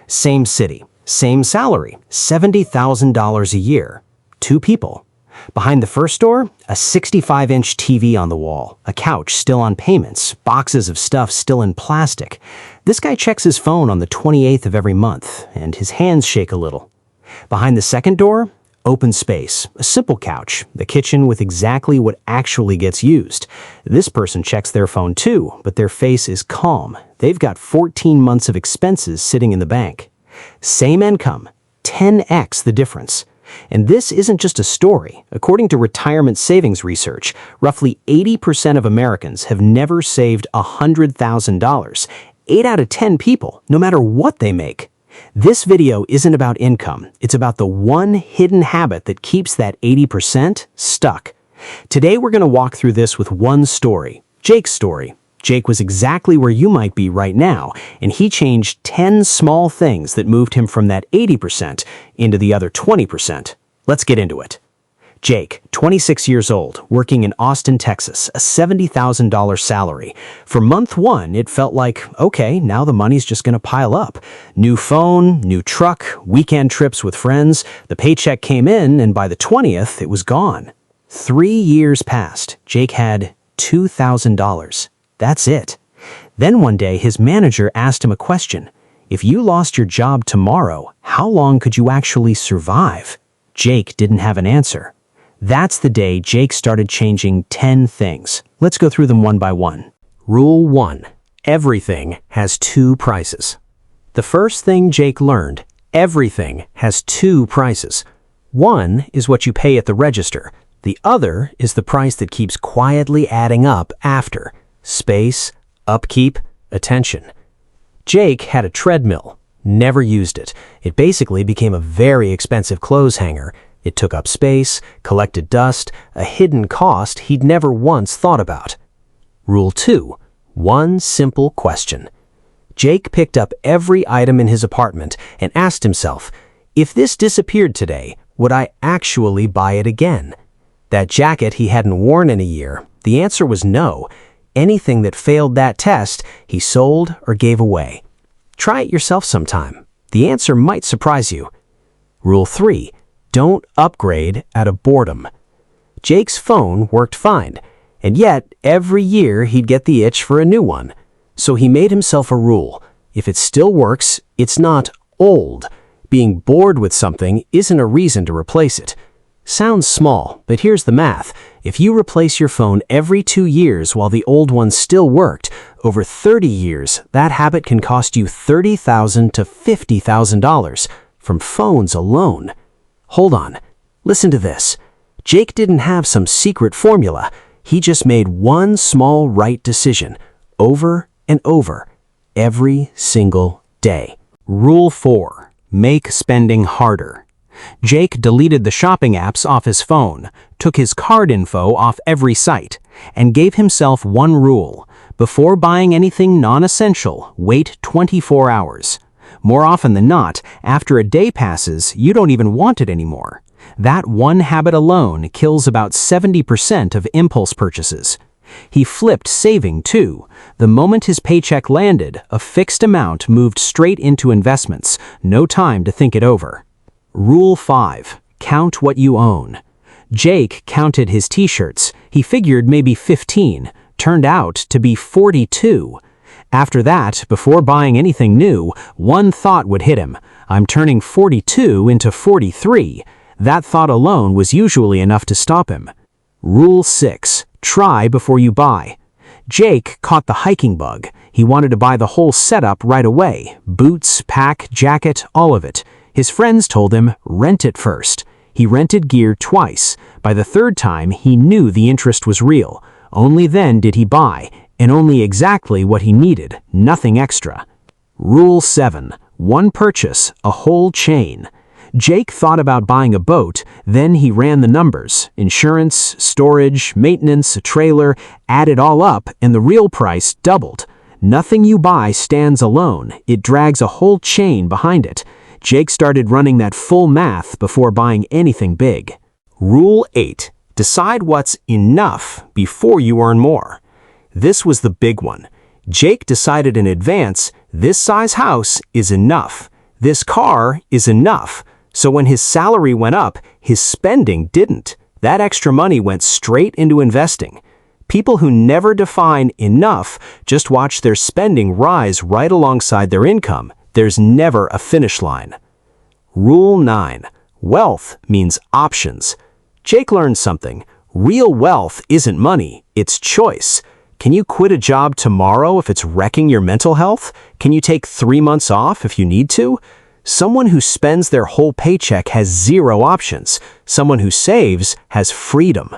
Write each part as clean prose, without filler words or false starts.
Same city, same salary, $70,000 a year. 2 people. Behind the first door, a 65-inch TV on the wall, a couch still on payments, boxes of stuff still in plastic. This guy checks his phone on the 28th of every month, and his hands shake a little. Behind the second door, open space, a simple couch, the kitchen with exactly what actually gets used. This person checks their phone too, but their face is calm. They've got 14 months of expenses sitting in the bank. Same income, 10x the difference. And this isn't just a story. According to retirement savings research, roughly 80% of Americans have never saved $100,000. 8 out of 10 people, no matter what they make. This video isn't about income. It's about the one hidden habit that keeps that 80% stuck. Today we're going to walk through this with one story, Jake's story. Jake was exactly where you might be right now, and he changed 10 small things that moved him from that 80% into the other 20%. Let's get into it. Jake, 26 years old, working in Austin, Texas, a $70,000 salary. For month 1, it felt like, okay, now the money's just going to pile up. New phone, new truck, weekend trips with friends. The paycheck came in, and by the 20th, it was gone. 3 years passed. Jake had $2,000. That's it. Then one day, his manager asked him a question. If you lost your job tomorrow, how long could you actually survive? Jake didn't have an answer. That's the day Jake started changing 10 things. Let's go through them one by one. Rule 1. Everything has 2 prices. The first thing Jake learned, everything has 2 prices. One is what you pay at the register. The other is the price that keeps quietly adding up after. Space, upkeep, attention. Jake had a treadmill. Never used it. It basically became a very expensive clothes hanger. It took up space, collected dust, a hidden cost he'd never once thought about. Rule 2. One simple question. Jake picked up every item in his apartment and asked himself, if this disappeared today, would I actually buy it again? That jacket he hadn't worn in a year, the answer was no. Anything that failed that test, he sold or gave away. Try it yourself sometime. The answer might surprise you. Rule 3. Don't upgrade out of boredom. Jake's phone worked fine, and yet every year he'd get the itch for a new one. So he made himself a rule. If it still works, it's not old. Being bored with something isn't a reason to replace it. Sounds small, but here's the math. If you replace your phone every 2 years while the old one still worked, over 30 years, that habit can cost you $30,000 to $50,000 from phones alone. Hold on. Listen to this. Jake didn't have some secret formula. He just made one small right decision over and over every single day. Rule 4. Make spending harder. Jake deleted the shopping apps off his phone, took his card info off every site, and gave himself one rule. Before buying anything non-essential, wait 24 hours. More often than not, after a day passes, you don't even want it anymore. That one habit alone kills about 70% of impulse purchases. He flipped saving too. The moment his paycheck landed, a fixed amount moved straight into investments. No time to think it over. Rule 5. Count what you own. Jake counted his t-shirts. He figured maybe 15. Turned out to be 42. After that, before buying anything new, one thought would hit him. I'm turning 42 into 43. That thought alone was usually enough to stop him. Rule 6. Try before you buy. Jake caught the hiking bug. He wanted to buy the whole setup right away. Boots, pack, jacket, all of it. His friends told him, rent it first. He rented gear twice. By the third time, he knew the interest was real. Only then did he buy, and only exactly what he needed, nothing extra. Rule 7. One purchase, a whole chain. Jake thought about buying a boat, then he ran the numbers. Insurance, storage, maintenance, a trailer, add it all up, and the real price doubled. Nothing you buy stands alone. It drags a whole chain behind it. Jake started running that full math before buying anything big. Rule 8. Decide what's enough before you earn more. This was the big one. Jake decided in advance, this size house is enough. This car is enough. So when his salary went up, his spending didn't. That extra money went straight into investing. People who never define enough just watch their spending rise right alongside their income. There's never a finish line. Rule 9. Wealth means options. Jake learned something. Real wealth isn't money, it's choice. Can you quit a job tomorrow if it's wrecking your mental health? Can you take 3 months off if you need to? Someone who spends their whole paycheck has 0 options. Someone who saves has freedom.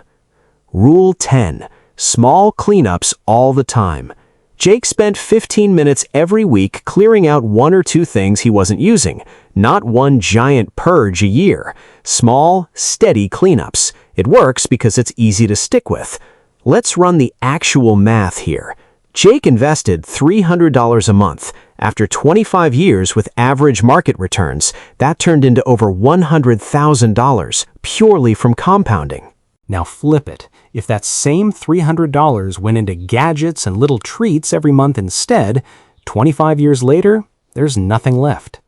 Rule 10. Small cleanups all the time. Jake spent 15 minutes every week clearing out 1 or 2 things he wasn't using, not one giant purge a year. Small, steady cleanups. It works because it's easy to stick with. Let's run the actual math here. Jake invested $300 a month. After 25 years with average market returns, that turned into over $100,000 purely from compounding. Now flip it. If that same $300 went into gadgets and little treats every month instead, 25 years later, there's nothing left.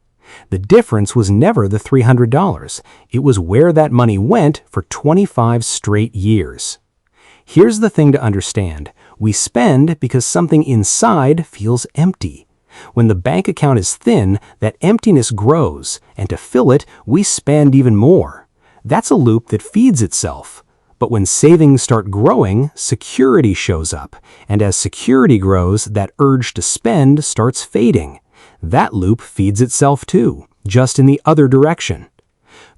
The difference was never the $300. It was where that money went for 25 straight years. Here's the thing to understand. We spend because something inside feels empty. When the bank account is thin, that emptiness grows, and to fill it, we spend even more. That's a loop that feeds itself. But when savings start growing, security shows up, and as security grows, that urge to spend starts fading. That loop feeds itself too, just in the other direction.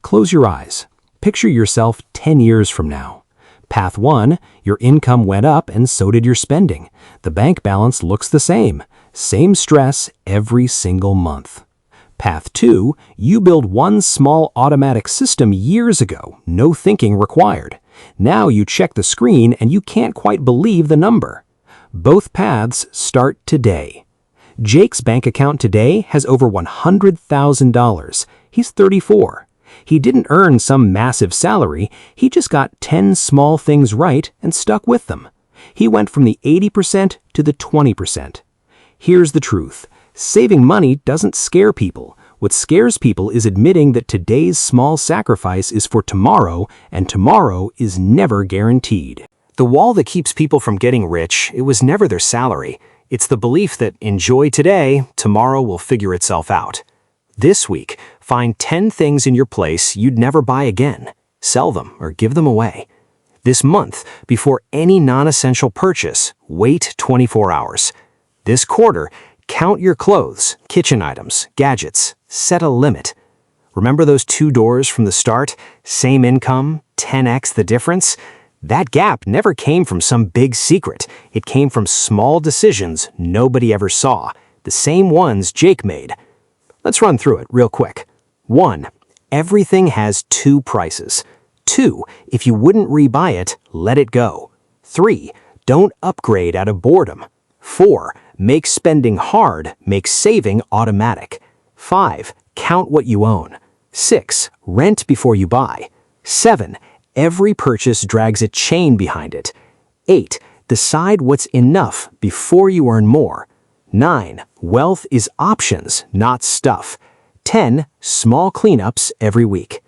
Close your eyes. Picture yourself 10 years from now. Path 1, your income went up and so did your spending. The bank balance looks the same. Same stress every single month. Path 2, you build one small automatic system years ago, no thinking required. Now you check the screen and you can't quite believe the number. Both paths start today. Jake's bank account today has over $100,000. He's 34. He didn't earn some massive salary, he just got 10 small things right and stuck with them. He went from the 80% to the 20%. Here's the truth. Saving money doesn't scare people. What scares people is admitting that today's small sacrifice is for tomorrow, and tomorrow is never guaranteed. The wall that keeps people from getting rich, it was never their salary. It's the belief that enjoy today, tomorrow will figure itself out. This week, find 10 things in your place you'd never buy again. Sell them or give them away. This month, before any non-essential purchase, wait 24 hours. This quarter, count your clothes, kitchen items, gadgets. Set a limit. Remember those 2 doors from the start? Same income, 10x the difference? That gap never came from some big secret. It came from small decisions nobody ever saw. The same ones Jake made. Let's run through it real quick. 1. Everything has 2 prices. 2. If you wouldn't rebuy it, let it go. 3. Don't upgrade out of boredom. 4. Make spending hard, make saving automatic. 5. Count what you own. 6. Rent before you buy. 7. Every purchase drags a chain behind it. 8. Decide what's enough before you earn more. 9. Wealth is options, not stuff. 10. Small cleanups every week.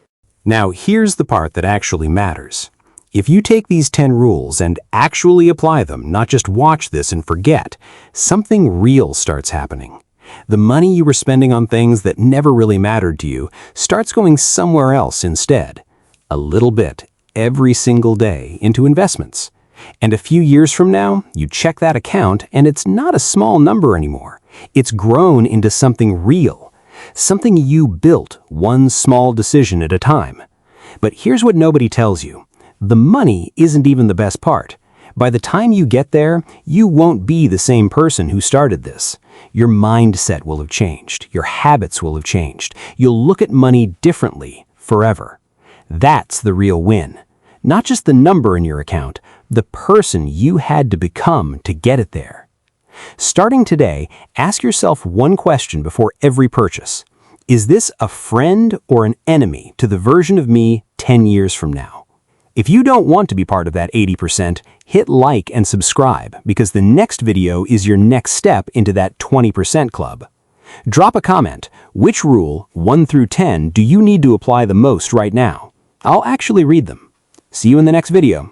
Now here's the part that actually matters. If you take these 10 rules and actually apply them, not just watch this and forget, something real starts happening. The money you were spending on things that never really mattered to you starts going somewhere else instead. A little bit, every single day, into investments. And a few years from now, you check that account and it's not a small number anymore. It's grown into something real. Something you built, one small decision at a time. But here's what nobody tells you. The money isn't even the best part. By the time you get there, you won't be the same person who started this. Your mindset will have changed. Your habits will have changed. You'll look at money differently forever. That's the real win. Not just the number in your account, the person you had to become to get it there. Starting today, ask yourself one question before every purchase. Is this a friend or an enemy to the version of me 10 years from now? If you don't want to be part of that 80%, hit like and subscribe because the next video is your next step into that 20% club. Drop a comment. Which rule, 1 through 10, do you need to apply the most right now? I'll actually read them. See you in the next video.